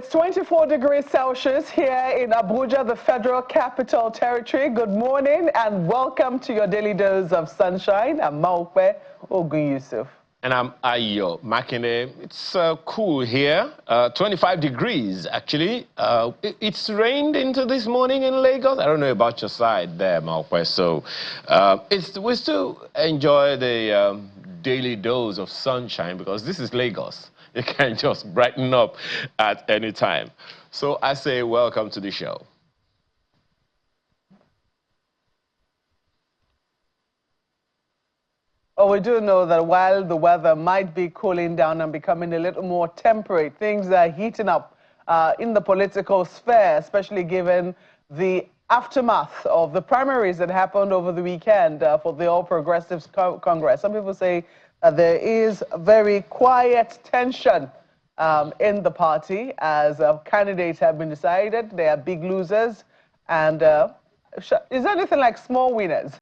It's 24 degrees Celsius here in Abuja, the Federal Capital Territory. Good morning and welcome to your daily dose of sunshine. I'm Maokwe Ogun Yusuf. And I'm Ayo Makinde. It's cool here, 25 degrees actually. It's rained into this morning in Lagos. I don't know about your side there, Maokwe. So we still enjoy the daily dose of sunshine because this is Lagos. You can just brighten up at any time. So I say welcome to the show. Oh, we do know that while the weather might be cooling down and becoming a little more temperate, things are heating up in the political sphere, especially given the aftermath of the primaries that happened over the weekend for the All Progressives Congress. Some people say there is very quiet tension in the party as candidates have been decided. They are big losers and is there anything like small winners?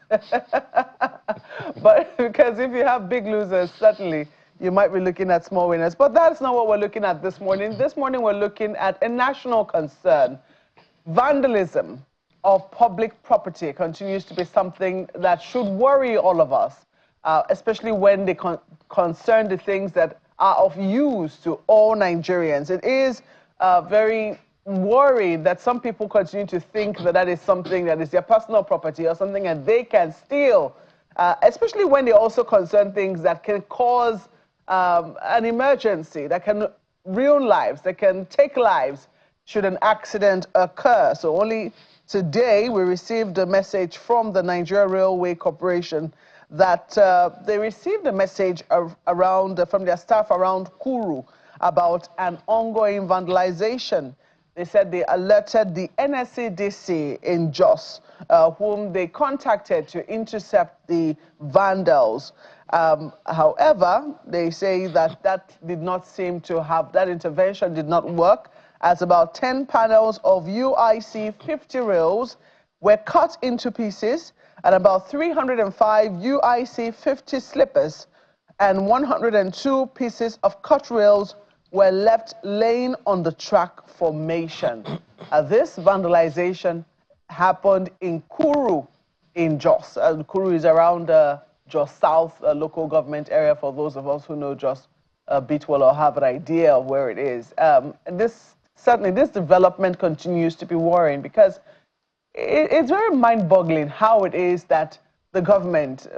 But because if you have big losers, certainly you might be looking at small winners. But that's not what we're looking at this morning. This morning we're looking at a national concern. Vandalism of public property continues to be something that should worry all of us, especially when they concern the things that are of use to all Nigerians. It is very worried that some people continue to think that that is something that is their personal property or something that they can steal, especially when they also concern things that can cause an emergency, that can ruin lives, that can take lives should an accident occur. So only today we received a message from the Nigeria Railway Corporation that they received a message from their staff around Kuru about an ongoing vandalization. They said they alerted the NRC in Jos, whom they contacted to intercept the vandals. However, they say that did not seem to have, that intervention did not work, as about 10 panels of UIC 50 rails were cut into pieces, and about 305 UIC 50 slippers and 102 pieces of cut rails were left laying on the track formation. This vandalization happened in Kuru in Jos. Kuru is around Jos South local government area for those of us who know Jos a bit well or have an idea of where it is. Certainly this development continues to be worrying because it's very mind-boggling how it is that the government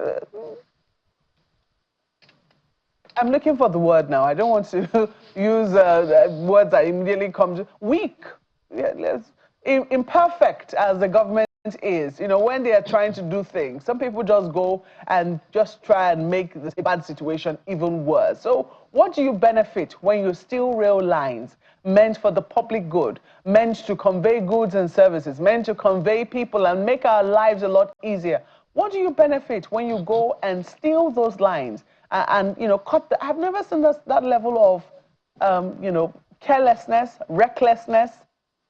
I'm looking for the word now. I don't want to use words that immediately come to weak. Yeah, imperfect as the government is. You know, when they are trying to do things, some people just go and just try and make this bad situation even worse. So what do you benefit when you steal rail lines meant for the public good, meant to convey goods and services, meant to convey people and make our lives a lot easier? What do you benefit when you go and steal those lines? And you know, I've never seen that level of, you know, carelessness, recklessness,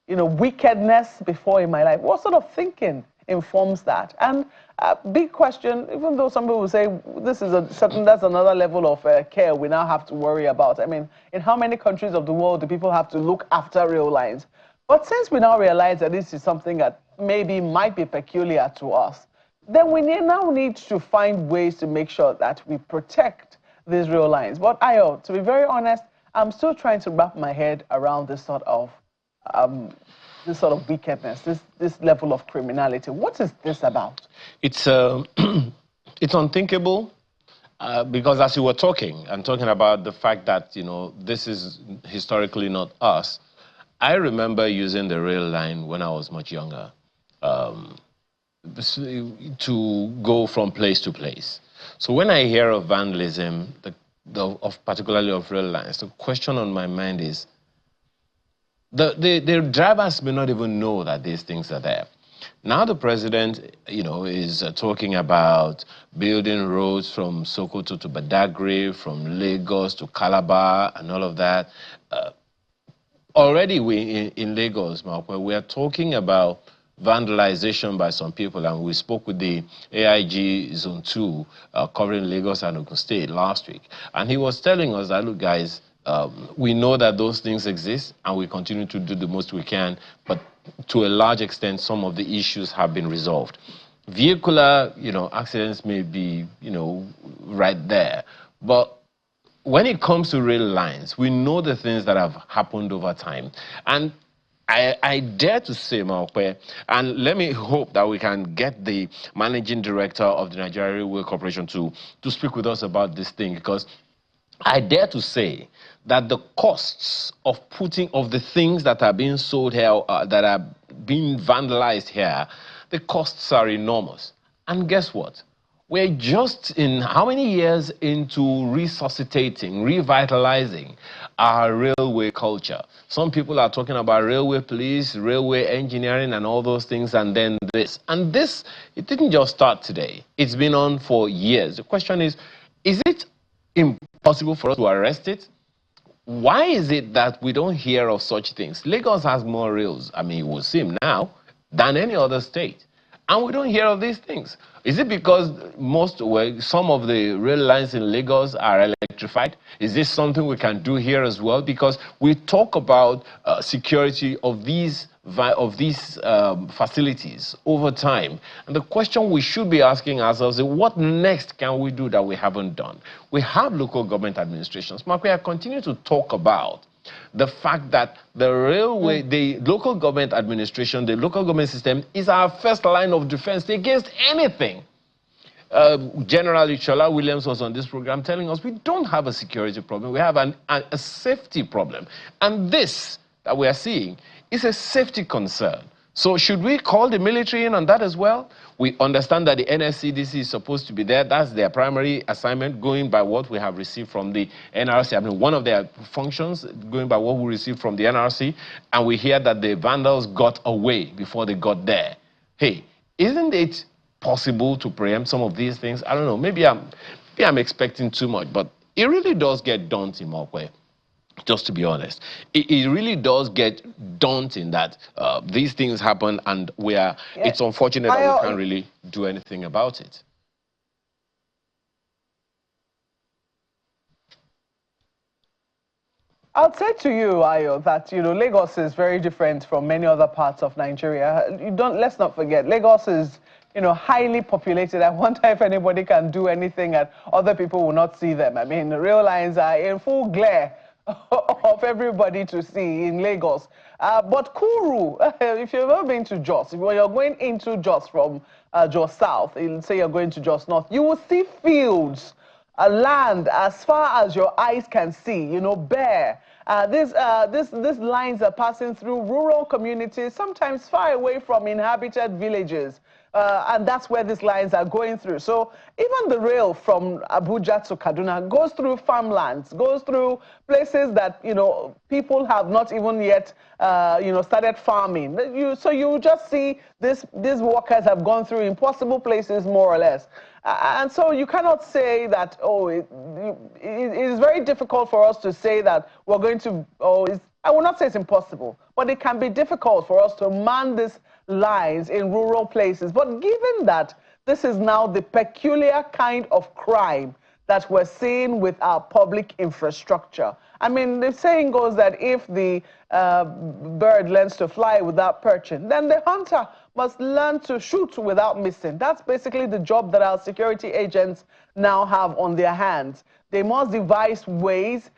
you know, wickedness before in my life. What sort of thinking informs that? And a big question, even though some people say this is that's another level of care we now have to worry about. I mean, in how many countries of the world do people have to look after rail lines? But since we now realize that this is something that maybe might be peculiar to us, then we now need to find ways to make sure that we protect these rail lines. But Ayo, to be very honest, I'm still trying to wrap my head around this sort of wickedness, this level of criminality. What is this about? It's it's unthinkable because as you were talking about the fact that, you know, this is historically not us. I remember using the rail line when I was much younger. To go from place to place. So when I hear of vandalism, particularly of rail lines, the question on my mind is, the drivers may not even know that these things are there. Now the president, you know, is talking about building roads from Sokoto to Badagry, from Lagos to Calabar, and all of that. Already in Lagos, we are talking about vandalization by some people, and we spoke with the AIG Zone 2 covering Lagos and Ogun State last week, and he was telling us that, look guys, We know that those things exist, and we continue to do the most we can, but to a large extent, some of the issues have been resolved. Vehicular, accidents may be, right there, but when it comes to rail lines, we know the things that have happened over time. And I dare to say, Maokwe, and let me hope that we can get the managing director of the Nigeria Railway Corporation to speak with us about this thing, because I dare to say that the costs of the things that are being sold here, that are being vandalized here, the costs are enormous. And guess what? We're just in how many years into resuscitating, revitalizing our railway culture? Some people are talking about railway police, railway engineering, and all those things, and then this. And this, it didn't just start today. It's been on for years. The question is it impossible for us to arrest it? Why is it that we don't hear of such things? Lagos has more rails, it would seem now, than any other state. And we don't hear of these things. Is it because some of the rail lines in Lagos are electrified? Is this something we can do here as well? Because we talk about security of these facilities over time. And the question we should be asking ourselves is, what next can we do that we haven't done? We have local government administrations. Mark, I continue to talk about the fact that the railway, the local government administration, the local government system is our first line of defense against anything. General Chola Williams was on this program telling us we don't have a security problem, we have a safety problem. And this that we are seeing is a safety concern. So should we call the military in on that as well? We understand that the NRC is supposed to be there. That's their primary assignment, going by what we have received from the NRC. One of their functions, going by what we received from the NRC, and we hear that the vandals got away before they got there. Hey, isn't it possible to preempt some of these things? I don't know. Maybe I'm expecting too much, but it really does get daunting, Mokwe. Just to be honest, it really does get daunting that these things happen, and it's unfortunate that we can't really do anything about it. I'll say to you, Ayo, that Lagos is very different from many other parts of Nigeria. Let's not forget, Lagos is highly populated. I wonder if anybody can do anything and other people will not see them. The rail lines are in full glare of everybody to see in Lagos. But Kuru, if you've ever been to Jos, when you're going into Jos from Jos South, say you're going to Jos North, you will see fields, land as far as your eyes can see, bare. These lines are passing through rural communities, sometimes far away from inhabited villages. And that's where these lines are going through. So even the rail from Abuja to Kaduna goes through farmlands, goes through places that, people have not even yet, started farming. So you just see these workers have gone through impossible places, more or less. And so you cannot say that, it is very difficult for us to say that we're going to, I will not say it's impossible, but it can be difficult for us to man these lines in rural places. But given that this is now the peculiar kind of crime that we're seeing with our public infrastructure. The saying goes that if the bird learns to fly without perching, then the hunter must learn to shoot without missing. That's basically the job that our security agents now have on their hands. They must devise ways,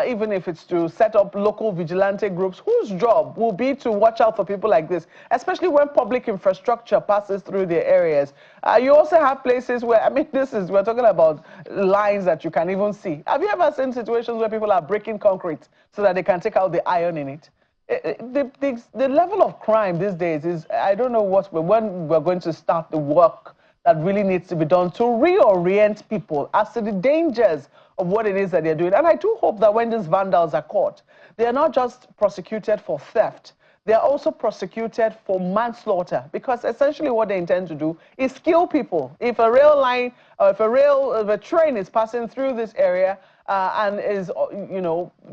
even if it's to set up local vigilante groups, whose job will be to watch out for people like this, especially when public infrastructure passes through their areas. You also have places where, we're talking about lines that you can even see. Have you ever seen situations where people are breaking concrete so that they can take out the iron in it? The level of crime these days is, I don't know when we're going to start the work that really needs to be done to reorient people as to the dangers of what it is that they're doing. And I do hope that when these vandals are caught, they are not just prosecuted for theft, they are also prosecuted for manslaughter, because essentially what they intend to do is kill people. If a rail line, or if a train is passing through this area and is,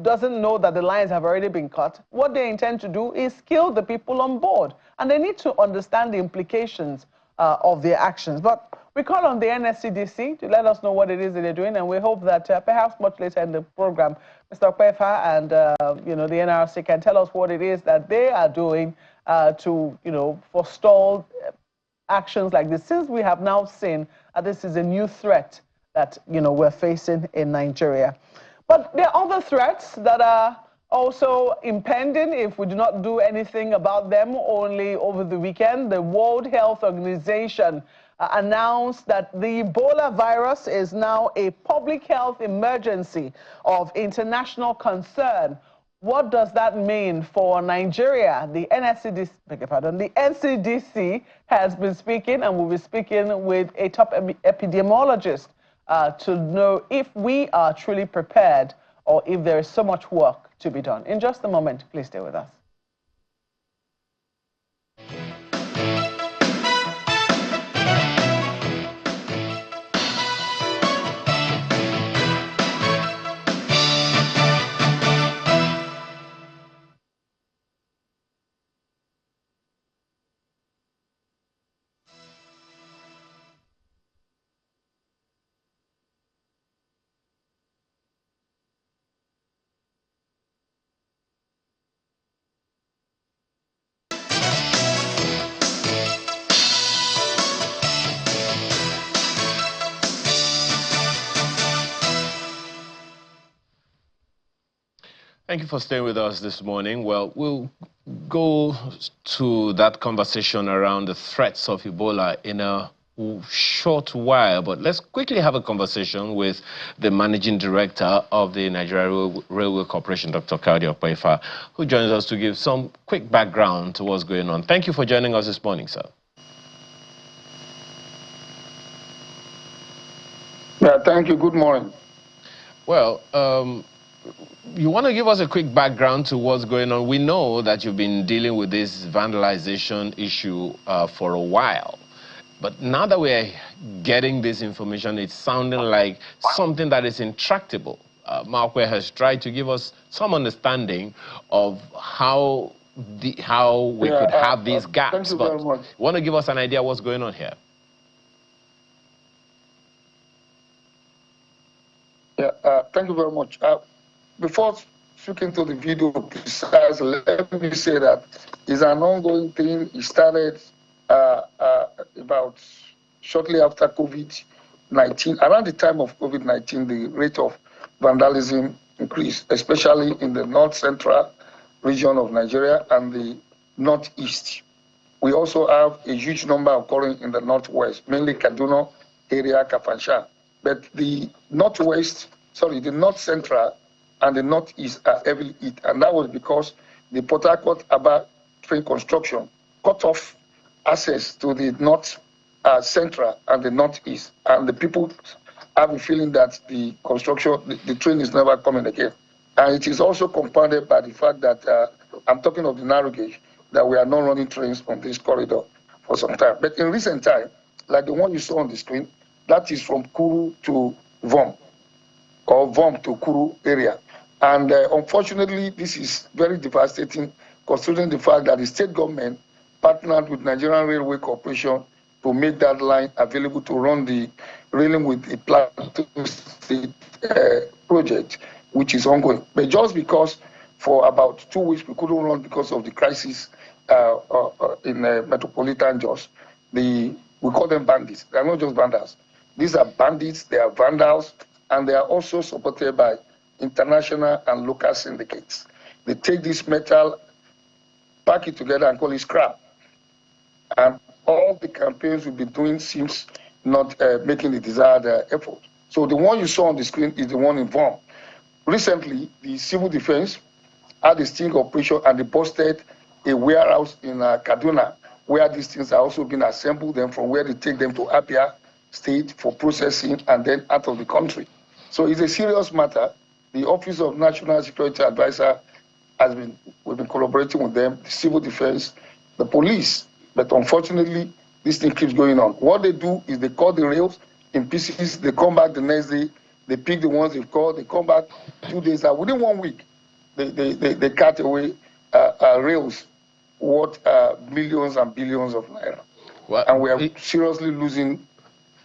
doesn't know that the lines have already been cut, what they intend to do is kill the people on board. And they need to understand the implications of their actions. But we call on the NSCDC to let us know what it is that they're doing, and we hope that perhaps much later in the program, Mr. Okwefa and the NRC can tell us what it is that they are doing to forestall actions like this, since we have now seen this is a new threat that we're facing in Nigeria. But there are other threats that are also impending if we do not do anything about them. Only over the weekend, the World Health Organization announced that the Ebola virus is now a public health emergency of international concern. What does that mean for Nigeria? The NCDC has been speaking, and will be speaking with a top epidemiologist to know if we are truly prepared or if there is so much work to be done. In just a moment, please stay with us. Thank you for staying with us this morning. Well, we'll go to that conversation around the threats of Ebola in a short while, but let's quickly have a conversation with the Managing Director of the Nigeria Railway Corporation, Dr. Kayode Okwefa, who joins us to give some quick background to what's going on. Thank you for joining us this morning, sir. Yeah, thank you. Good morning. Well, you want to give us a quick background to what's going on? We know that you've been dealing with this vandalization issue for a while. But now that we're getting this information, it's sounding like something that is intractable. Markwe has tried to give us some understanding of how we could have these gaps. Thank you but very much. Want to give us an idea of what's going on here? Yeah, thank you very much. Before speaking to the video precisely, let me say that it's an ongoing thing. It started about shortly after COVID-19. Around the time of COVID-19, the rate of vandalism increased, especially in the north-central region of Nigeria and the northeast. We also have a huge number occurring in the northwest, mainly Kaduna area, Kafansha. But the north-central and the northeast are heavily hit, and that was because the Port Harcourt-Aba train construction cut off access to the north central and the northeast, and the people have a feeling that the construction, the train is never coming again. And it is also compounded by the fact that I'm talking of the narrow gauge, that we are not running trains on this corridor for some time. But in recent time, like the one you saw on the screen, that is from Kuru to Vom, or Vom to Kuru area. And unfortunately, this is very devastating, considering the fact that the state government partnered with Nigerian Railway Corporation to make that line available to run the railing with a Plateau State project, which is ongoing. But just because for about 2 weeks we couldn't run because of the crisis in Metropolitan Jos, we call them bandits. They are not just vandals. These are bandits, they are vandals, and they are also supported by international and local syndicates. They take this metal, pack it together and call it scrap. And all the campaigns we've been doing seems not making the desired effort. So the one you saw on the screen is the one in Vom. Recently, the civil defense had a sting operation and they busted a warehouse in Kaduna, where these things are also being assembled, and from where they take them to Abia State for processing and then out of the country. So it's a serious matter. The Office of National Security Advisor we've been collaborating with them, the civil defense, the police. But unfortunately, this thing keeps going on. What they do is they cut the rails in pieces, they come back the next day, they pick the ones they've caught, they come back 2 days out. Within 1 week, they cut away rails worth millions and billions of naira. Well, and we are seriously losing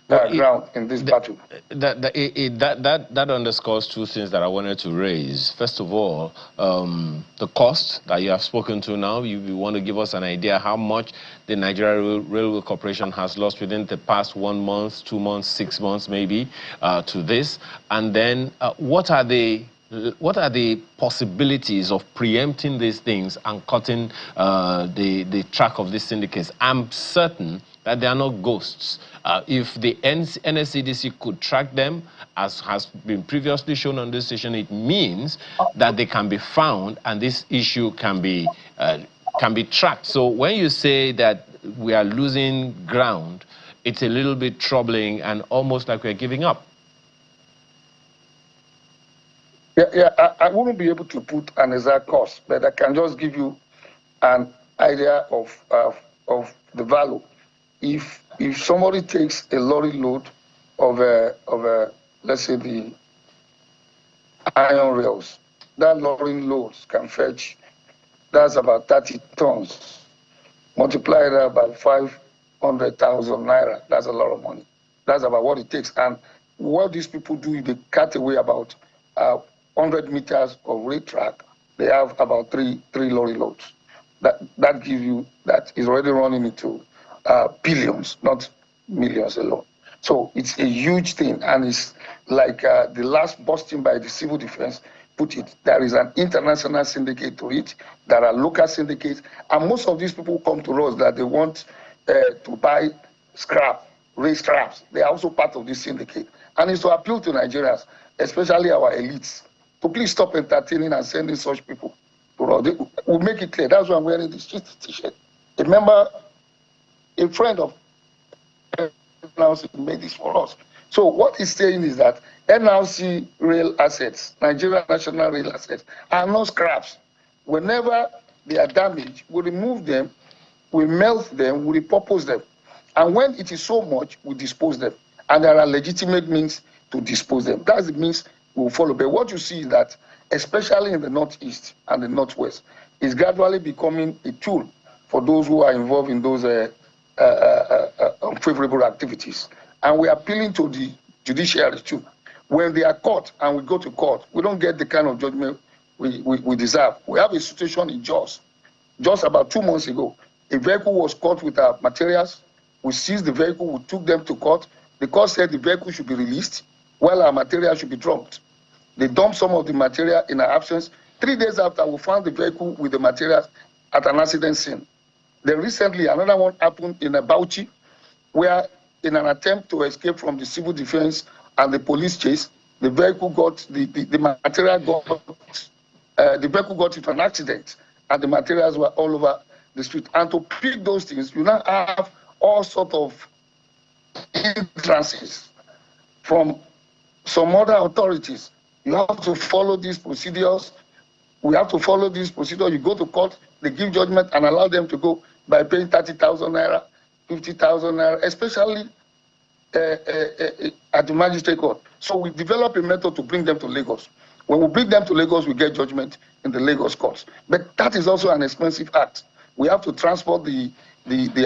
ground in this battle. That underscores two things that I wanted to raise. First of all, the cost that you have spoken to now. You want to give us an idea how much the Nigeria Railway Corporation has lost within the past 1 month, 2 months, 6 months maybe to this, and then what are the possibilities of preempting these things and cutting the track of these syndicates? I'm certain that they are not ghosts. If the NSCDC could track them, as has been previously shown on this station, it means that they can be found and this issue can be tracked. So when you say that we are losing ground, it's a little bit troubling and almost like we're giving up. I wouldn't be able to put an exact cost, but I can just give you an idea of the value. If somebody takes a lorry load of let's say the iron rails, that lorry loads can fetch, that's about 30 tons. Multiply that by 500,000 naira, that's a lot of money. That's about what it takes. And what these people do is they cut away about 100 meters of rail track. They have about three lorry loads. That gives you, that is already running into billions, not millions alone. So it's a huge thing, and it's like the last busting by the civil defense put it. There is an international syndicate to it. There are local syndicates, and most of these people come to us that they want to buy scrap, rail scraps. They are also part of this syndicate, and it's to appeal to Nigerians, especially our elites, to please stop entertaining and sending such people to us. We'll make it clear. That's why I'm wearing this T-shirt. Remember, a friend of NRC made this for us. So what he's saying is that NRC rail assets, Nigerian national rail assets, are not scraps. Whenever they are damaged, we remove them, we melt them, we repurpose them. And when it is so much, we dispose them. And there are legitimate means to dispose them. That's the means we will follow. But what you see is that, especially in the Northeast and the Northwest, is gradually becoming a tool for those who are involved in those unfavorable activities. And we are appealing to the judiciary too. When they are caught and we go to court, we don't get the kind of judgment we deserve. We have a situation in Jos. Just about 2 months ago, a vehicle was caught with our materials. We seized the vehicle, we took them to court. The court said the vehicle should be released while our material should be dumped. They dumped some of the material in our absence. 3 days after, we found the vehicle with the materials at an accident scene. Then recently, another one happened in Bauchi, where in an attempt to escape from the civil defense and the police chase, the vehicle got, the material got, the vehicle got into an accident, and the materials were all over the street. And to pick those things, you now have all sorts of hindrances from some other authorities. You have to follow these procedures. We have to follow these procedures. You go to court, they give judgment and allow them to go by paying 30,000 naira, 50,000 naira, especially at the magistrate court. So we develop a method to bring them to Lagos. When we bring them to Lagos, we get judgment in the Lagos courts. But that is also an expensive act. We have to transport the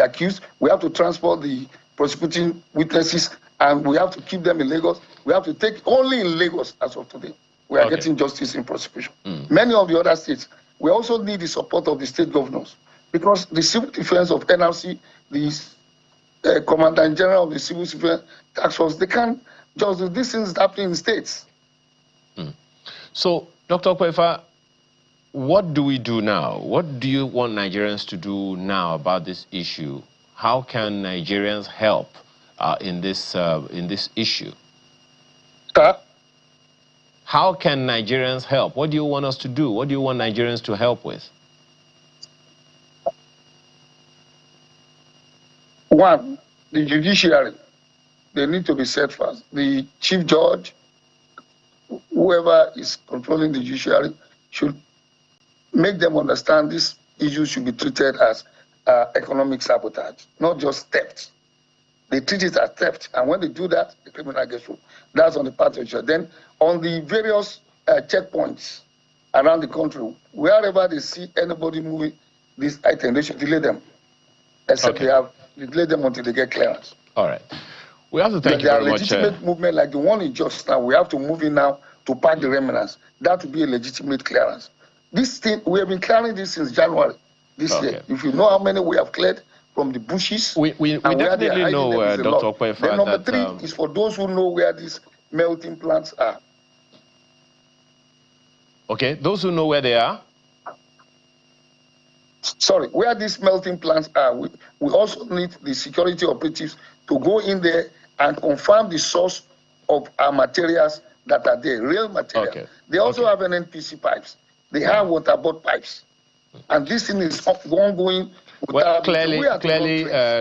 accused, we have to transport the prosecuting witnesses, and we have to keep them in Lagos. We have to take only in Lagos as of today. We are getting justice in prosecution. Many of the other states, we also need the support of the state governors, because the civil defense of NRC, the Commander General of the Civil Defense Task Force, they can't just do these things happening in states. So, Dr. Okwefa, what do we do now? What do you want Nigerians to do now about this issue? How can Nigerians help in this issue? How can Nigerians help? What do you want us to do? What do you want Nigerians to help with? One, the judiciary, they need to be set first. The chief judge, whoever is controlling the judiciary, should make them understand this issue should be treated as economic sabotage, not just theft. They treat it as theft, and when they do that, the criminal gets through. That's on the part of the judge. Then on the various checkpoints around the country, wherever they see anybody moving this item, they should delay them. except they have delayed them until they get clearance. All right. We have to thank you very much. Legitimate movement like the one in just now. We have to move in now to pack the remnants. That would be a legitimate clearance. This thing, we have been clearing this since January this year. If you know how many we have cleared from the bushes, we definitely know, Dr. Okwefa. Then number three is for those who know where these melting plants are. Okay, those who know where they are? Sorry, where these melting plants are, we also need the security operatives to go in there and confirm the source of our materials that are there, real material. They also have NNPC pipes. They have waterboard pipes. And this thing is ongoing. Well, clearly,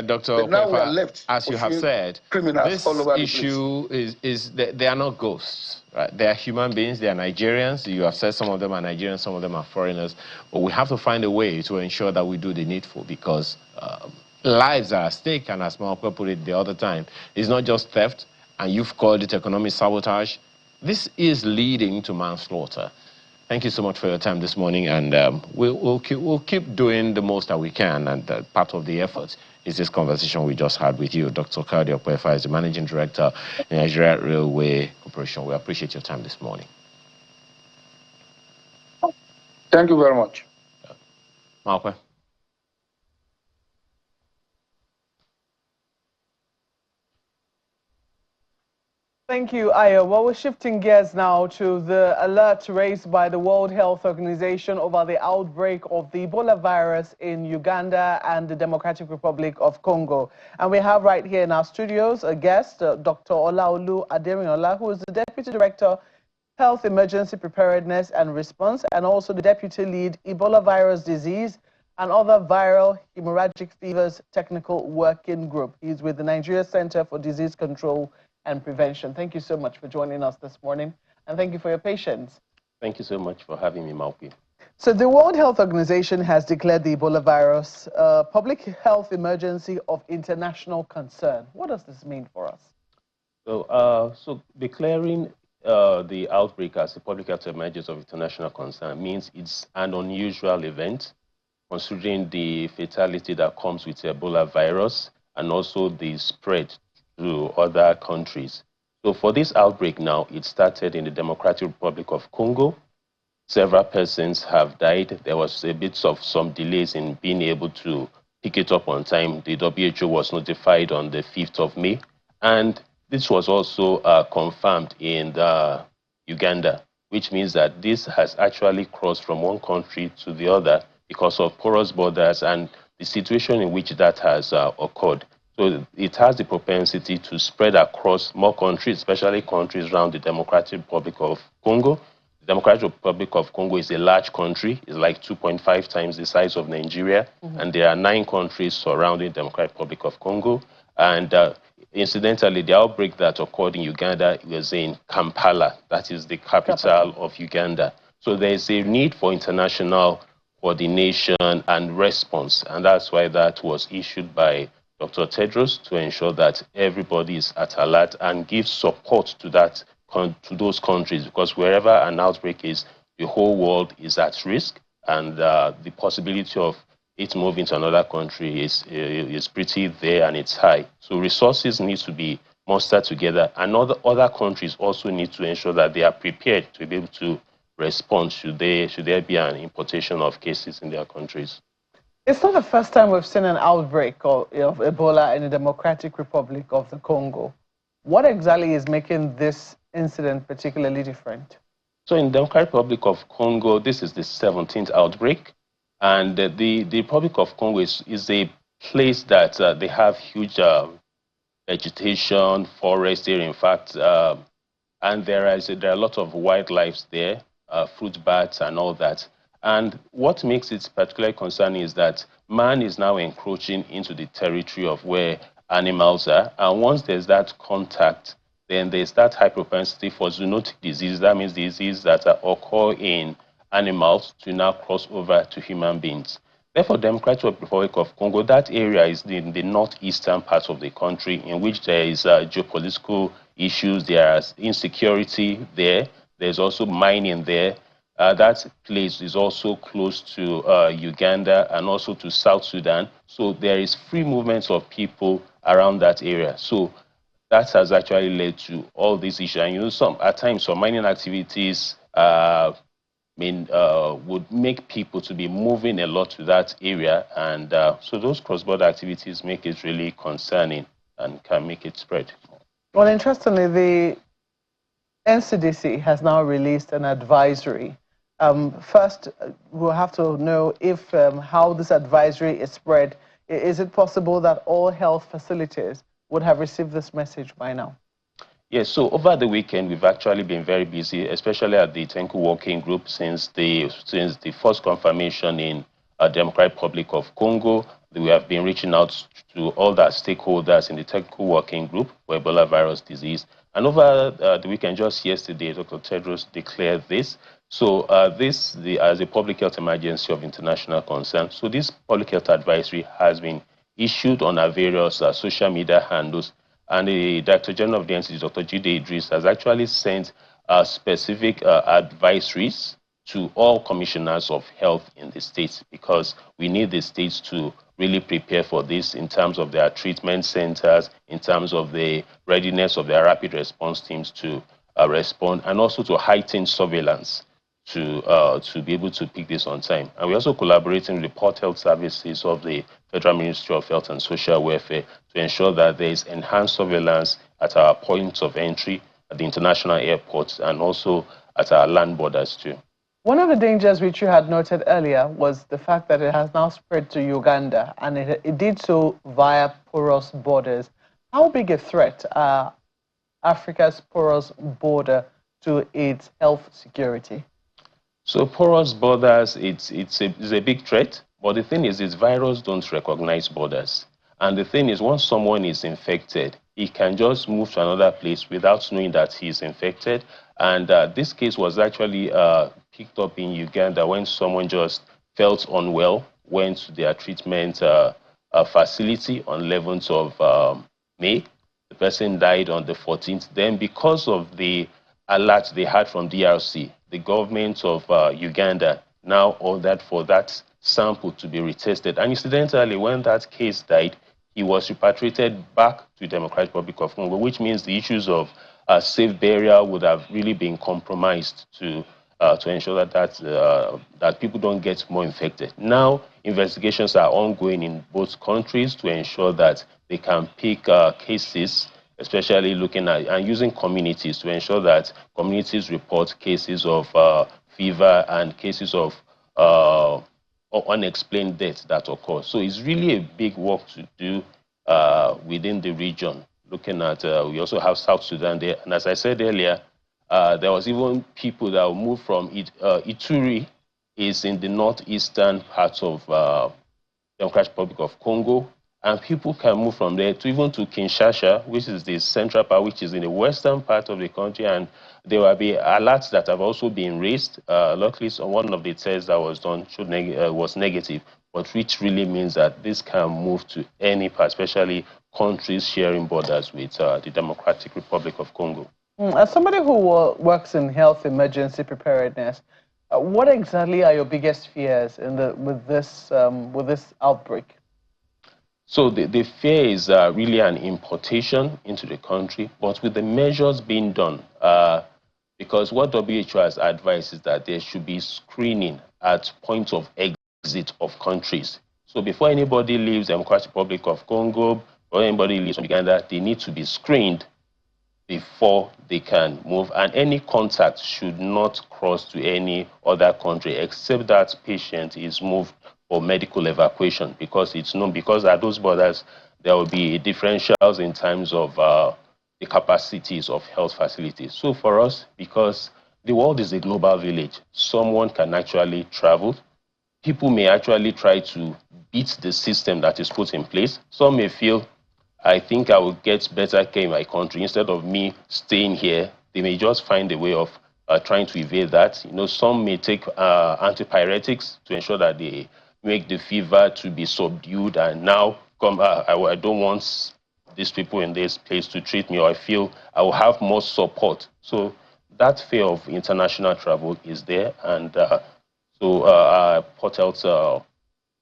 Dr. Okwefa, as you have said, this issue is they are not ghosts, right? They are human beings, they are Nigerians. You have said some of them are Nigerians, some of them are foreigners. But we have to find a way to ensure that we do the needful, because lives are at stake, and as Malcolm put it the other time, it's not just theft, and you've called it economic sabotage. This is leading to manslaughter. Thank you so much for your time this morning, and we'll keep doing the most that we can, and part of the effort is this conversation we just had with you. Dr. Okwefa is the Managing Director in Nigeria Railway Corporation. We appreciate your time this morning. Thank you very much. Malcolm. Thank you, Ayo. Well, we're shifting gears now to the alert raised by the World Health Organization over the outbreak of the Ebola virus in Uganda and the Democratic Republic of Congo. And we have right here in our studios a guest, Dr. Olaolu Aderinola, who is the Deputy Director, Health Emergency Preparedness and Response, and also the Deputy Lead, Ebola Virus Disease and Other Viral Hemorrhagic Fevers Technical Working Group. He's with the Nigeria Center for Disease Control and Prevention. Thank you so much for joining us this morning, and thank you for your patience. Thank you so much for having me, Malpi. So the World Health Organization has declared the Ebola virus a public health emergency of international concern. What does this mean for us? So declaring the outbreak as a public health emergency of international concern means it's an unusual event, considering the fatality that comes with Ebola virus and also the spread to other countries. So for this outbreak now, it started in the Democratic Republic of Congo. Several persons have died. There was a bit of some delays in being able to pick it up on time. The WHO was notified on the 5th of May. And this was also confirmed in Uganda, which means that this has actually crossed from one country to the other because of porous borders and the situation in which that has occurred. So it has the propensity to spread across more countries, especially countries around the Democratic Republic of Congo. The Democratic Republic of Congo is a large country. It's like 2.5 times the size of Nigeria. And there are 9 countries surrounding the Democratic Republic of Congo. And incidentally, the outbreak that occurred in Uganda was in Kampala. That is the capital of Uganda. So there is a need for international coordination and response. And that's why that was issued by Dr. Tedros, to ensure that everybody is at alert and give support to those countries, because wherever an outbreak is, the whole world is at risk, and the possibility of it moving to another country is pretty there, and it's high. So resources need to be mustered together, and other countries also need to ensure that they are prepared to be able to respond should there be an importation of cases in their countries. It's not the first time we've seen an outbreak of Ebola in the Democratic Republic of the Congo. What exactly is making this incident particularly different? So in the Democratic Republic of Congo, this is the 17th outbreak. And the Republic of Congo is a place that they have huge vegetation, forest there, in fact. And there are a lot of wildlife there, fruit bats and all that. And what makes it particularly concerning is that man is now encroaching into the territory of where animals are. And once there's that contact, then there's that high propensity for zoonotic disease. That means diseases that occur in animals to now cross over to human beings. Therefore, Democratic Republic of Congo, that area is in the northeastern part of the country, in which there is geopolitical issues, there's insecurity there, there's also mining there. That place is also close to Uganda and also to South Sudan. So there is free movement of people around that area. So that has actually led to all these issues. And you know, at times, some mining activities would make people to be moving a lot to that area. And so those cross-border activities make it really concerning and can make it spread. Well, interestingly, the NCDC has now released an advisory. First, we'll have to know if how this advisory is spread. Is it possible that all health facilities would have received this message by now? Yes, so over the weekend, we've actually been very busy, especially at the Tenku Working Group since the first confirmation in Democratic Republic of Congo. We have been reaching out to all the stakeholders in the Tenku Working Group for Ebola virus disease. And over the weekend, just yesterday, Dr. Tedros declared this. So as a public health emergency of international concern. So this public health advisory has been issued on our various social media handles. And the Director General of the NCD, Dr. Jide Idris, has actually sent specific advisories to all commissioners of health in the states, because we need the states to really prepare for this in terms of their treatment centers, in terms of the readiness of their rapid response teams to respond, and also to heighten surveillance to be able to pick this on time. And we're also collaborating with the Port Health Services of the Federal Ministry of Health and Social Welfare to ensure that there is enhanced surveillance at our points of entry, at the international airports, and also at our land borders too. One of the dangers which you had noted earlier was the fact that it has now spread to Uganda, and it did so via porous borders. How big a threat are Africa's porous border to its health security? So porous borders, it's a big threat. But the thing is, this virus don't recognize borders. And the thing is, once someone is infected, he can just move to another place without knowing that he is infected. And this case was actually picked up in Uganda when someone just felt unwell, went to their treatment facility on 11th of May. The person died on the 14th. Then because of the alert they had from DRC, the government of Uganda now ordered for that sample to be retested. And incidentally, when that case died, he was repatriated back to the Democratic Republic of Congo, which means the issues of safe burial would have really been compromised to ensure that people don't get more infected. Now, investigations are ongoing in both countries to ensure that they can pick cases, especially looking at and using communities to ensure that communities report cases of fever and cases of unexplained deaths that occur. So it's really a big work to do within the region. Looking at, we also have South Sudan there. And as I said earlier, there was even people that moved from Ituri, is in the northeastern part of Democratic Republic of Congo. And people can move from there to even to Kinshasa, which is the central part, which is in the western part of the country. And there will be alerts that have also been raised. Luckily, so one of the tests that was done was negative, but which really means that this can move to any part, especially countries sharing borders with the Democratic Republic of Congo. As somebody who works in health emergency preparedness, what exactly are your biggest fears with this outbreak? So the fear is really an importation into the country, but with the measures being done, because what WHO has advised is that there should be screening at points of exit of countries. So before anybody leaves the Democratic Republic of Congo, or anybody leaves from Uganda, they need to be screened before they can move. And any contact should not cross to any other country except that patient is moved for medical evacuation, because it's known, because at those borders, there will be differentials in terms of the capacities of health facilities. So for us, because the world is a global village, someone can actually travel. People may actually try to beat the system that is put in place. Some may feel, I think I will get better care in my country instead of me staying here. They may just find a way of trying to evade that. You know, some may take antipyretics to ensure that they make the fever to be subdued, and now I don't want these people in this place to treat me, or I feel I will have more support. So that fear of international travel is there, and so our Port Health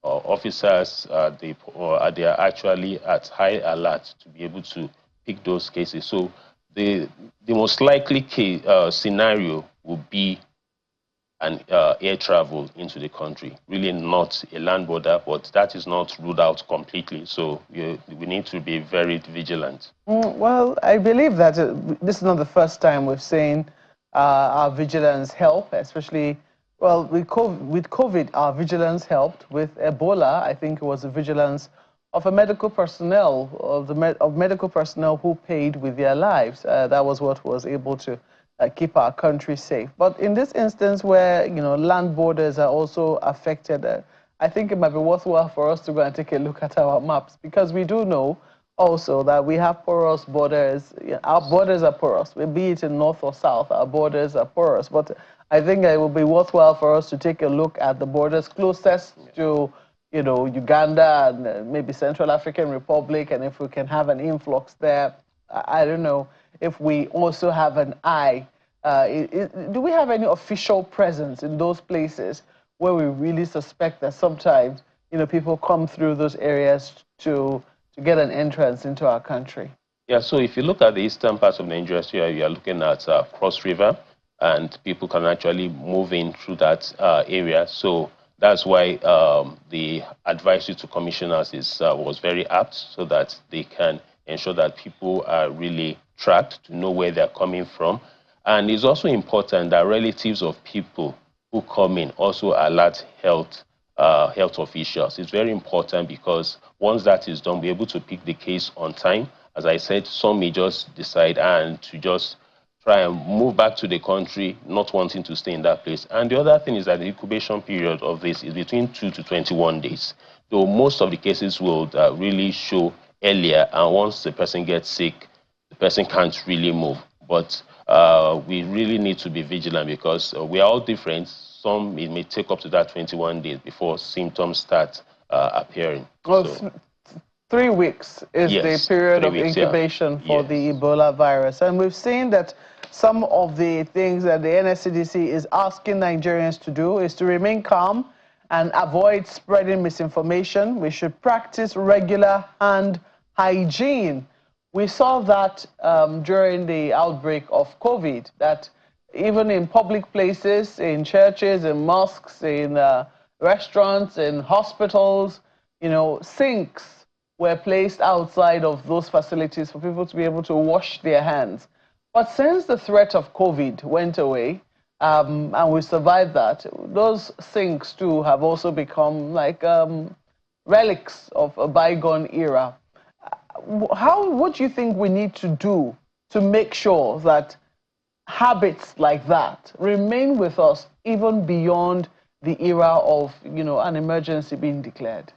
officers, they are actually at high alert to be able to pick those cases. So the most likely case, scenario would be an air travel into the country. Really not a land border, but that is not ruled out completely. So we need to be very vigilant. Well, I believe that this is not the first time we've seen our vigilance help, especially, well, with COVID, our vigilance helped. With Ebola, I think it was the vigilance of a medical personnel, of medical personnel who paid with their lives. That was what was able to keep our country safe. But in this instance where, you know, land borders are also affected, I think it might be worthwhile for us to go and take a look at our maps, because we do know also that we have porous borders. Our borders are porous, be it in north or south, our borders are porous. But I think it will be worthwhile for us to take a look at the borders closest to, you know, Uganda and maybe Central African Republic, and if we can have an influx there. I don't know if we also have an eye. Do we have any official presence in those places where we really suspect that sometimes, you know, people come through those areas to get an entrance into our country? Yeah, so if you look at the eastern parts of Nigeria, so you are looking at Cross River, and people can actually move in through that area. So that's why the advisory to commissioners was very apt, so that they can ensure that people are really tracked to know where they're coming from. And it's also important that relatives of people who come in also alert health officials. It's very important, because once that is done, we're able to pick the case on time. As I said, some may just decide and to just try and move back to the country, not wanting to stay in that place. And the other thing is that the incubation period of this is between 2 to 21 days. Though most of the cases will really show earlier, and once the person gets sick, the person can't really move. But we really need to be vigilant, because we are all different. Some, it may take up to that 21 days before symptoms start appearing. Well, so, 3 weeks is the period of incubation for the Ebola virus. And we've seen that some of the things that the NSCDC is asking Nigerians to do is to remain calm and avoid spreading misinformation. We should practice regular hand hygiene. We saw that during the outbreak of COVID, that even in public places, in churches, in mosques, in restaurants, in hospitals, you know, sinks were placed outside of those facilities for people to be able to wash their hands. But since the threat of COVID went away, and we survived that, those sinks too have also become like relics of a bygone era. What do you think we need to do to make sure that habits like that remain with us even beyond the era of, you know, an emergency being declared?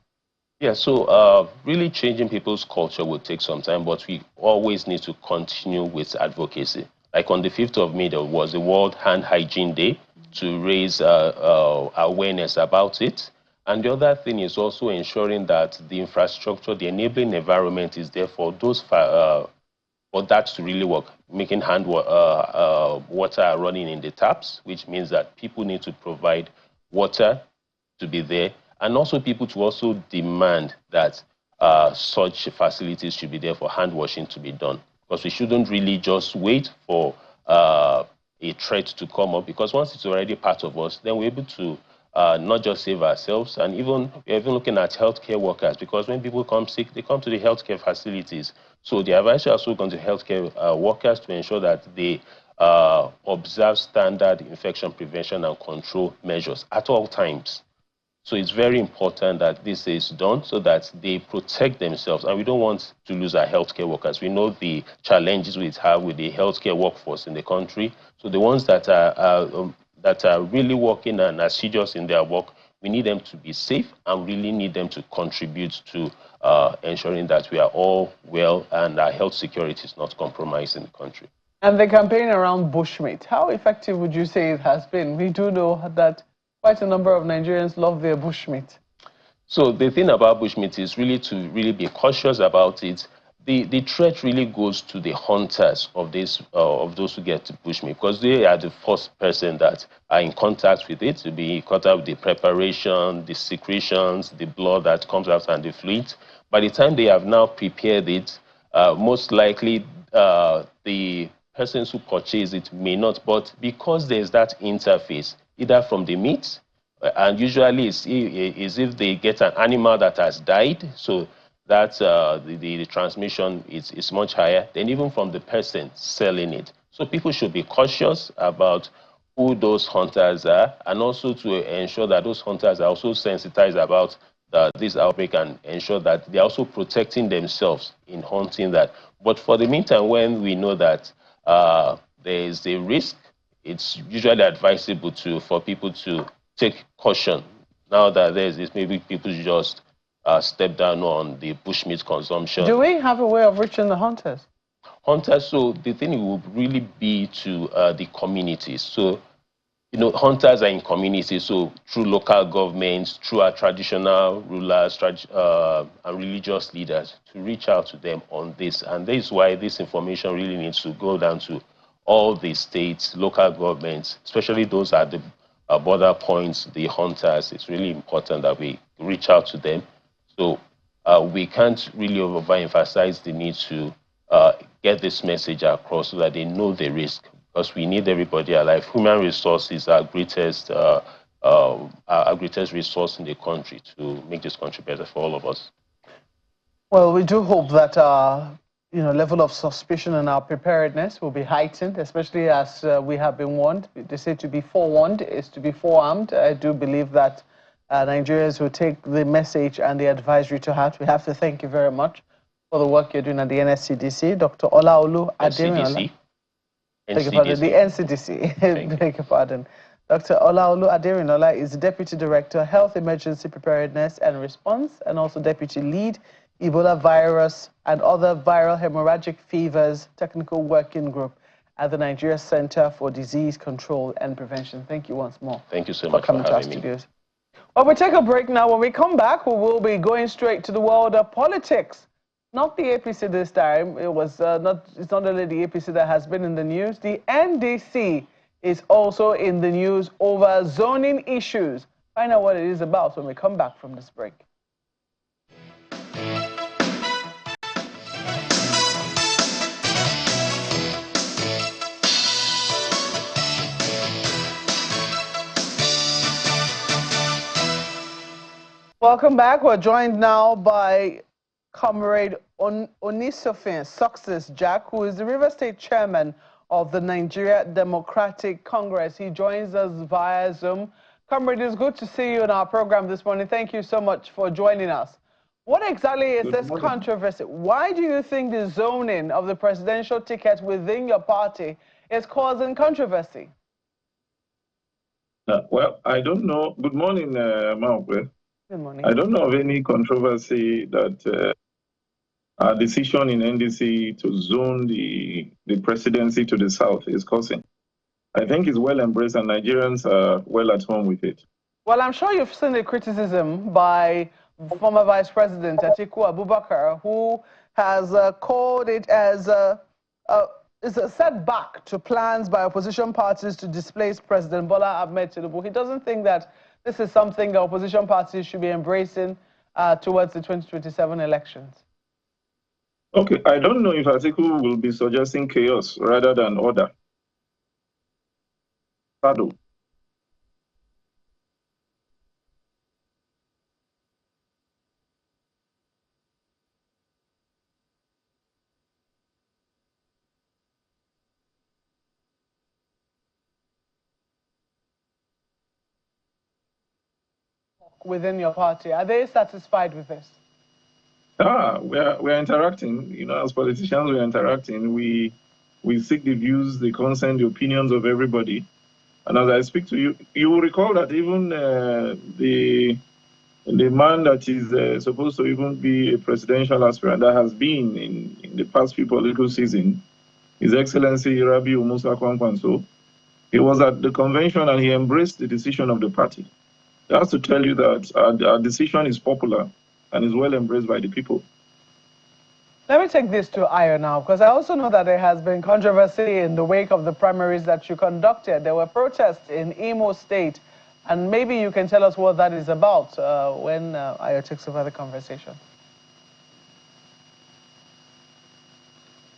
Yeah, so really changing people's culture will take some time, but we always need to continue with advocacy. Like on the 5th of May, there was the World Hand Hygiene Day to raise awareness about it. And the other thing is also ensuring that the infrastructure, the enabling environment is there for those for that to really work, making water running in the taps, which means that people need to provide water to be there, and also people to also demand that such facilities should be there for hand washing to be done. Because we shouldn't really just wait for a threat to come up, because once it's already part of us, then we're able to not just save ourselves, and we're even looking at healthcare workers, because when people come sick, they come to the healthcare facilities. So the advice is also going to healthcare workers to ensure that they observe standard infection prevention and control measures at all times. So it's very important that this is done so that they protect themselves. And we don't want to lose our healthcare workers. We know the challenges we have with the healthcare workforce in the country. So the ones that are really working and assiduous in their work, we need them to be safe, and really need them to contribute to ensuring that we are all well and our health security is not compromised in the country. And the campaign around bushmeat, how effective would you say it has been? We do know that quite a number of Nigerians love their bushmeat. So the thing about bushmeat is really to be cautious about it, the threat really goes to the hunters of those who get to bushmeat, because they are the first person that are in contact with it, to be in contact with the preparation, the secretions, the blood that comes out, and the fluid. By the time they have now prepared it, most likely the persons who purchase it may not, but because there's that interface, either from the meat, and usually it's if they get an animal that has died, so that the transmission is much higher than even from the person selling it. So people should be cautious about who those hunters are, and also to ensure that those hunters are also sensitized about this outbreak, and ensure that they're also protecting themselves in hunting that. But for the meantime, when we know that there is a risk, it's usually advisable for people to take caution. Now that there's this, maybe people just step down on the bushmeat consumption. Do we have a way of reaching the hunters? Hunters, so the thing will really be to the communities. So, you know, hunters are in communities, so through local governments, through our traditional rulers and religious leaders, to reach out to them on this. And this is why this information really needs to go down to all the states, local governments, especially those at the border points, the hunters. It's really important that we reach out to them. So we can't really overemphasize the need to get this message across so that they know the risk, because we need everybody alive. Human resources are our greatest resource in the country to make this country better for all of us. Well, we do hope that level of suspicion and our preparedness will be heightened, especially as we have been warned. They say to be forewarned is to be forearmed. I do believe that Nigerians will take the message and the advisory to heart. We have to thank you very much for the work you're doing at the NSCDC. Dr. Olaolu Aderinola. Beg your pardon, the NCDC. Beg your pardon. Dr. Olaolu Aderinola is Deputy Director, Health Emergency Preparedness and Response, and also Deputy Lead, Ebola virus and other viral hemorrhagic fevers technical working group at the Nigeria Center for Disease Control and Prevention. Thank you once more. Thank you so much for coming to our studios. Well, we take a break now. When we come back, we will be going straight to the world of politics. Not the APC this time. It's not only the APC that has been in the news. The NDC is also in the news over zoning issues. Find out what it is about when we come back from this break. Welcome back. We're joined now by Comrade Onisofin Success Jack, who is the River State Chairman of the Nigeria Democratic Congress. He joins us via Zoom. Comrade, it's good to see you in our program this morning. Thank you so much for joining us. What exactly is this controversy? Why do you think the zoning of the presidential ticket within your party is causing controversy? Well, I don't know. Good morning, Maokwe. Good morning. I don't know of any controversy that our decision in NDC to zone the presidency to the south is causing. I think it's well embraced and Nigerians are well at home with it. Well, I'm sure you've seen the criticism by former Vice President Atiku Abubakar, who has called it as a setback to plans by opposition parties to displace President Bola Ahmed Tinubu. He doesn't think that this is something the opposition parties should be embracing towards the 2027 elections. Okay, I don't know if Atiku will be suggesting chaos rather than order. Pardon. Within your party, are they satisfied with this? We're interacting. You know, as politicians, we're interacting. We seek the views, the consent, the opinions of everybody. And as I speak to you, you will recall that even the man that is supposed to even be a presidential aspirant that has been in the past few political seasons, His Excellency Rabiu Musa Kwankwanso, he was at the convention and he embraced the decision of the party. That's to tell you that our decision is popular and is well embraced by the people. Let me take this to Ayo now, because I also know that there has been controversy in the wake of the primaries that you conducted. There were protests in Imo State, and maybe you can tell us what that is about when Ayo takes over the conversation.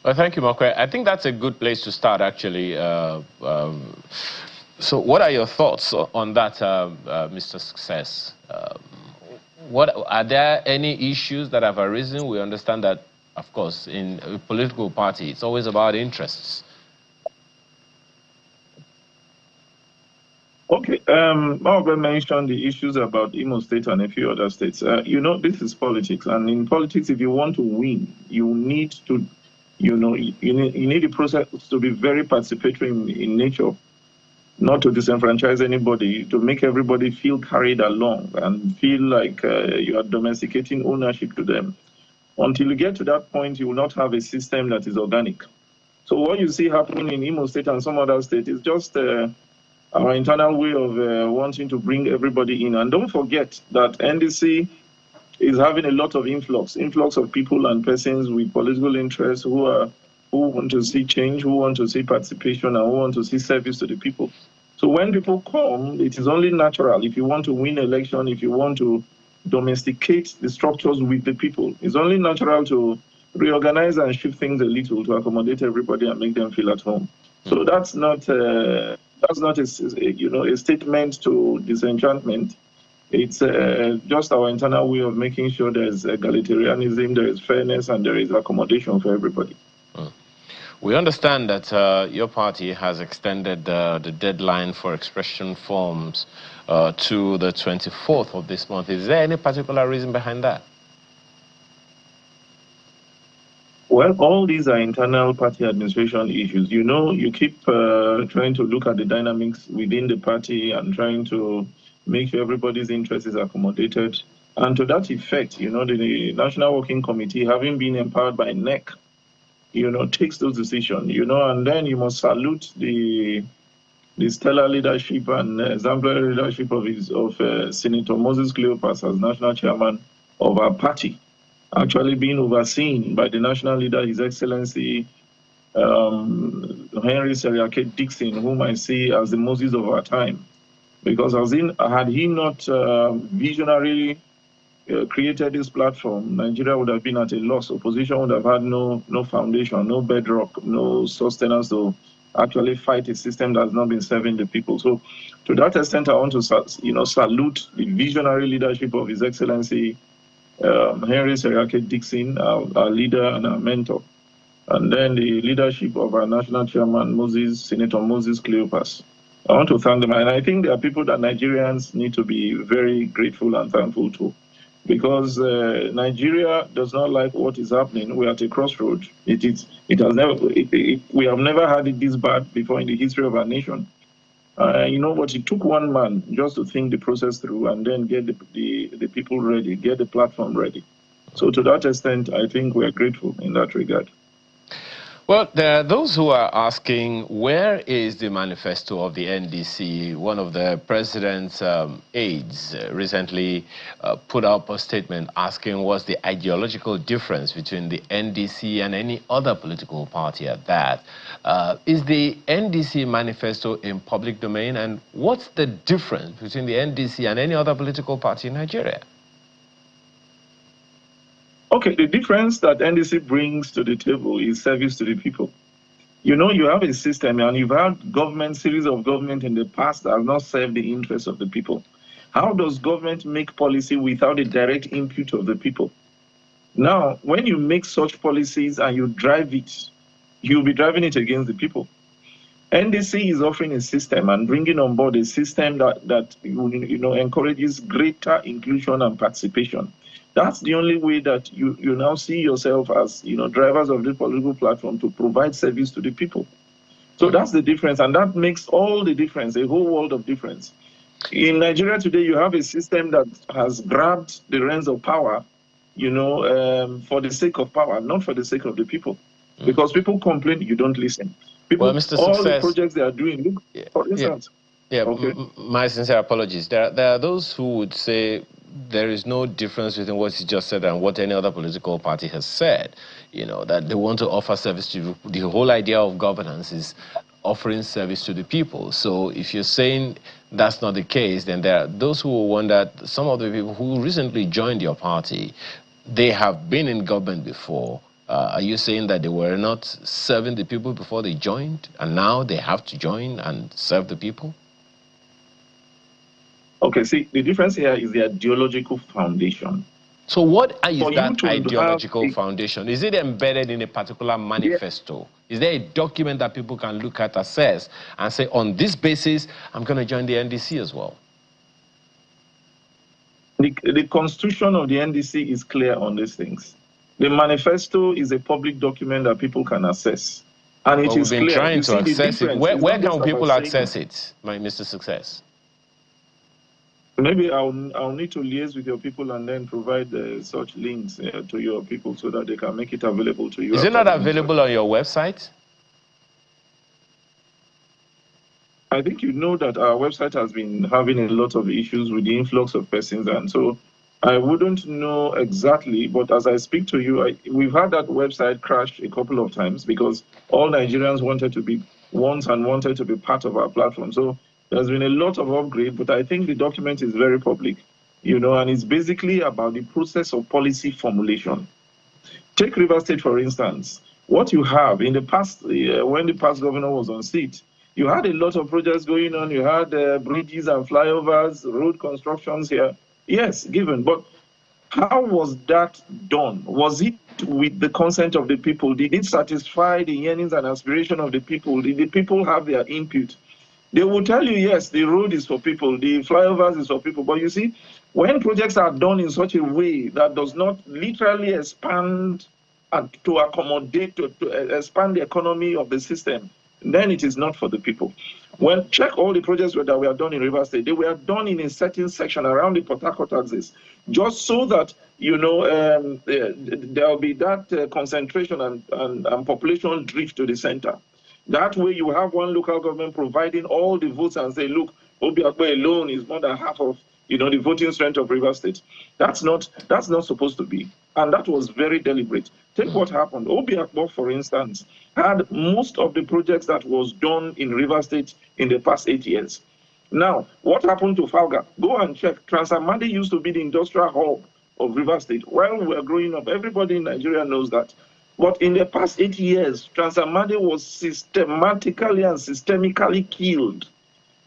Well, thank you, Makwe. I think that's a good place to start, actually. So what are your thoughts on that, Mr. Success? Are there any issues that have arisen? We understand that, of course, in a political party, it's always about interests. Okay, Margaret mentioned the issues about Imo State and a few other states. You know, this is politics, and in politics, if you want to win, you need to, you need the process to be very participatory in nature, not to disenfranchise anybody, to make everybody feel carried along and feel like you are domesticating ownership to them. Until you get to that point, you will not have a system that is organic. So what you see happening in Imo State and some other states is just our internal way of wanting to bring everybody in. And don't forget that NDC is having a lot of influx of people and persons with political interests who want to see change, who want to see participation, and who want to see service to the people. So when people come, it is only natural. If you want to win election, if you want to domesticate the structures with the people, it's only natural to reorganize and shift things a little to accommodate everybody and make them feel at home. So that's not a statement to disenchantment. It's just our internal way of making sure there's egalitarianism, there is fairness, and there is accommodation for everybody. We understand that your party has extended the deadline for expression forms to the 24th of this month. Is there any particular reason behind that? Well, all these are internal party administration issues. You know, you keep trying to look at the dynamics within the party and trying to make sure everybody's interest is accommodated. And to that effect, you know, the National Working Committee, having been empowered by NEC, you know, takes those decisions, you know, and then you must salute the stellar leadership and exemplary leadership of Senator Moses Cleopas as national chairman of our party, actually being overseen by the national leader, His Excellency Henry Seriake Dixon, whom I see as the Moses of our time. Because had he not visionarily created this platform, Nigeria would have been at a loss. Opposition would have had no foundation, no bedrock, no sustenance to actually fight a system that has not been serving the people. So to that extent, I want to salute the visionary leadership of His Excellency Henry Seriake Dixon, our leader and our mentor. And then the leadership of our national chairman, Senator Moses Cleopas. I want to thank them. And I think there are people that Nigerians need to be very grateful and thankful to. Because Nigeria does not like what is happening. We're at a crossroads. We have never had it this bad before in the history of our nation. You know what? It took one man just to think the process through and then get the people ready, get the platform ready. So to that extent, I think we are grateful in that regard. Well, there are those who are asking, where is the manifesto of the NDC? One of the president's aides recently put up a statement asking what's the ideological difference between the NDC and any other political party at that. Is the NDC manifesto in public domain? And what's the difference between the NDC and any other political party in Nigeria? Okay, the difference that NDC brings to the table is service to the people. You know, you have a system and you've had series of government in the past that has not served the interests of the people. How does government make policy without a direct input of the people? Now, when you make such policies and you drive it, you'll be driving it against the people. NDC is offering a system and bringing on board a system that encourages greater inclusion and participation. That's the only way that you now see yourself as drivers of the political platform to provide service to the people. So that's the difference, and that makes all the difference, a whole world of difference. In Nigeria today, you have a system that has grabbed the reins of power, for the sake of power, not for the sake of the people. Because people complain, you don't listen. People, well, Mr. all Success, the projects they are doing, look, for instance. My sincere apologies. There are those who would say there is no difference between what he just said and what any other political party has said. You know, that they want to offer service to the whole idea of governance is offering service to the people. So if you're saying that's not the case, then there are those who will wonder, some of the people who recently joined your party, they have been in government before. Are you saying that they were not serving the people before they joined, and now they have to join and serve the people? Okay, see, the difference here is the ideological foundation. So what is that ideological foundation? Is it embedded in a particular manifesto? Yeah. Is there a document that people can look at, assess, and say, on this basis, I'm going to join the NDC as well? The constitution of the NDC is clear on these things. The manifesto is a public document that people can access. And it is clear. We've been trying to access it. Where can people access it, Mr. Success? Maybe I'll need to liaise with your people and then provide such links to your people so that they can make it available to you. Is it not available on your website? I think you know that our website has been having a lot of issues with the influx of persons, and so I wouldn't know exactly, but as I speak to you, we've had that website crash a couple of times because all Nigerians wanted to be part of our platform. So there's been a lot of upgrade, but I think the document is very public, you know, and it's basically about the process of policy formulation. Take Rivers State, for instance. What you have in the past, when the past governor was on seat, you had a lot of projects going on. You had bridges and flyovers, road constructions here. Yes, given. But how was that done? Was it with the consent of the people? Did it satisfy the yearnings and aspirations of the people? Did the people have their input? They will tell you, yes, the road is for people, the flyovers is for people. But you see, when projects are done in such a way that does not literally expand and to accommodate, to expand the economy of the system, then it is not for the people. Well, check all the projects that were done in Rivers State. They were done in a certain section around the Port Harcourt axis, just so that, you know, there will be that concentration and population drift to the center. That way you have one local government providing all the votes and say, look, Obiakpo alone is more than half of, you know, the voting strength of Rivers State. That's not supposed to be. And that was very deliberate. Take what happened. Obiakpo, for instance, had most of the projects that was done in Rivers State in the past 8 years. Now, what happened to Falga? Go and check. Transamadi used to be the industrial hub of Rivers State. While we were growing up, everybody in Nigeria knows that. But in the past 8 years, Transamadi was systematically and systemically killed.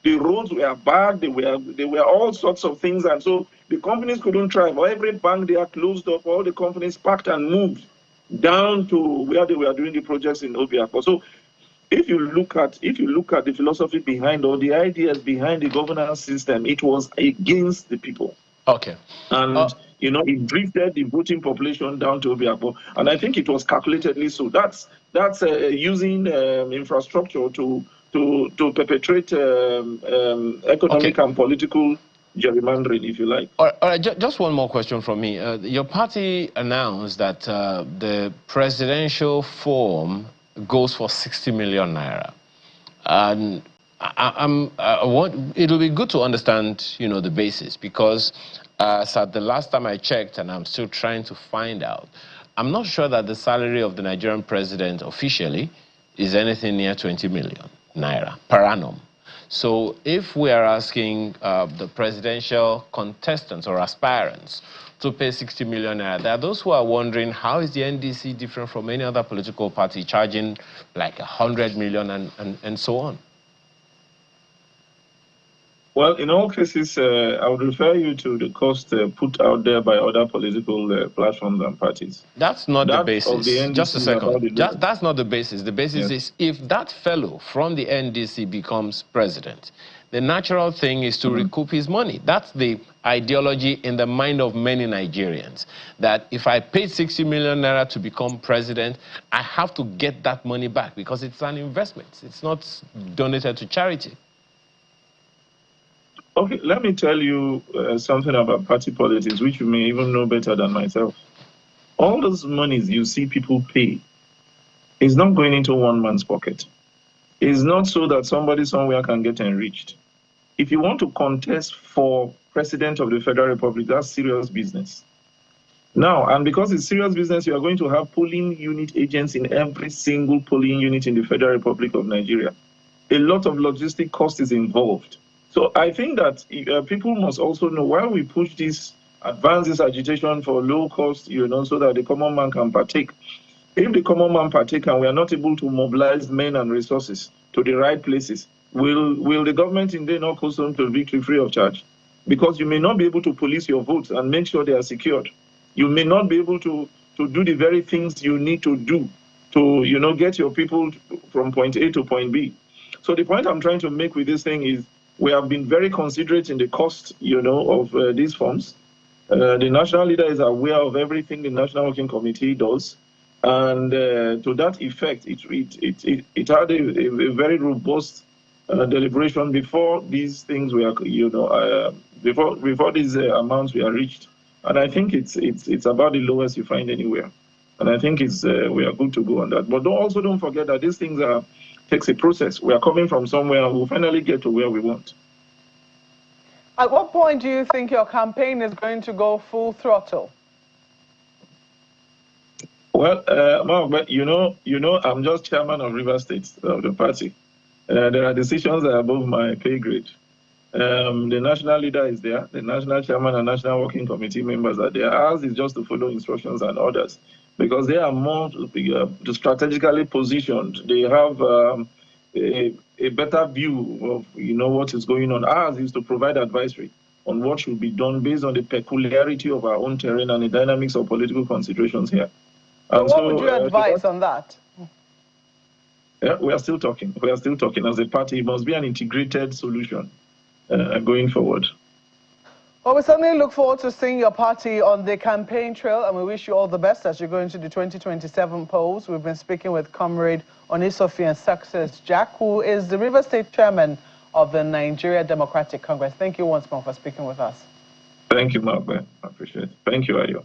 The roads were bad, they were all sorts of things, and so the companies couldn't thrive. Every bank they are closed up, all the companies packed and moved down to where they were doing the projects in Obiakpo. So if you look at the philosophy behind or the ideas behind the governance system, it was against the people. Okay. And you know, it drifted the voting population down to Obiakpo, and I think it was calculatedly so. That's using infrastructure to perpetrate economic and political gerrymandering, if you like. All right, just one more question from me. Your party announced that the presidential form goes for 60 million naira, and it'll be good to understand, you know, the basis, because as at the last time I checked, and I'm still trying to find out, I'm not sure that the salary of the Nigerian president officially is anything near 20 million naira per annum. So if we are asking the presidential contestants or aspirants to pay 60 million naira, there are those who are wondering, how is the NDC different from any other political party charging like 100 million and so on? Well, in all cases, I would refer you to the cost put out there by other political platforms and parties. That's not the basis. Just a second. That's not the basis. The basis is if that fellow from the NDC becomes president, the natural thing is to recoup his money. That's the ideology in the mind of many Nigerians, that if I paid 60 million naira to become president, I have to get that money back because it's an investment. It's not donated to charity. Okay, let me tell you something about party politics, which you may even know better than myself. All those monies you see people pay is not going into one man's pocket. It's not so that somebody somewhere can get enriched. if you want to contest for President of the Federal Republic, that's serious business. Now, and because it's serious business, you are going to have polling unit agents in every single polling unit in the Federal Republic of Nigeria. A lot of logistic cost is involved. So I think that people must also know, while we push this, advance this agitation for low cost, so that the common man can partake. If the common man partake and we are not able to mobilize men and resources to the right places, will the government indeed not coast on to victory free of charge? Because you may not be able to police your votes and make sure they are secured. You may not be able to do the very things you need to do to, get your people from point A to point B. So the point I'm trying to make with this thing is we have been very considerate in the cost, of these forms. The national leader is aware of everything the National Working Committee does. And to that effect, it had a very robust deliberation before these things were, before these amounts were reached. And I think it's about the lowest you find anywhere. And I think we are good to go on that. But don't forget that these things takes a process. We are coming from somewhere and we'll finally get to where we want. At what point do you think your campaign is going to go full throttle? Well, Mark, but I'm just chairman of River State of the party. There are decisions that are above my pay grade. The national leader is there. The national chairman and national working committee members are there. Ours is just to follow instructions and orders because they are more strategically positioned. They have a better view of what is going on. Ours is to provide advisory on what should be done based on the peculiarity of our own terrain and the dynamics of political considerations here. So what would you advise on that? Yeah, we are still talking. We are still talking. As a party, it must be an integrated solution going forward. Well, we certainly look forward to seeing your party on the campaign trail, and we wish you all the best as you go into the 2027 polls. We've been speaking with Comrade Onisofian Success Jack, who is the River State Chairman of the Nigeria Democratic Congress. Thank you once more for speaking with us. Thank you, Mark. I appreciate it. Thank you, Ayo.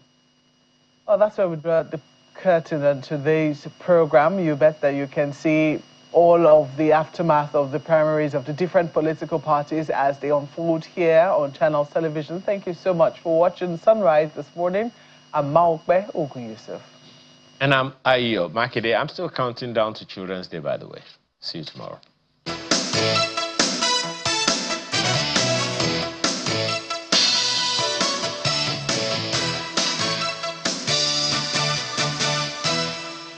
Well, that's where we draw the curtain on today's program. You bet that you can see all of the aftermath of the primaries of the different political parties as they unfold here on Channels Television. Thank you so much for watching Sunrise this morning. I'm Maokbe Ogun Yusuf. And I'm Ayo Makide. I'm still counting down to Children's Day, by the way. See you tomorrow.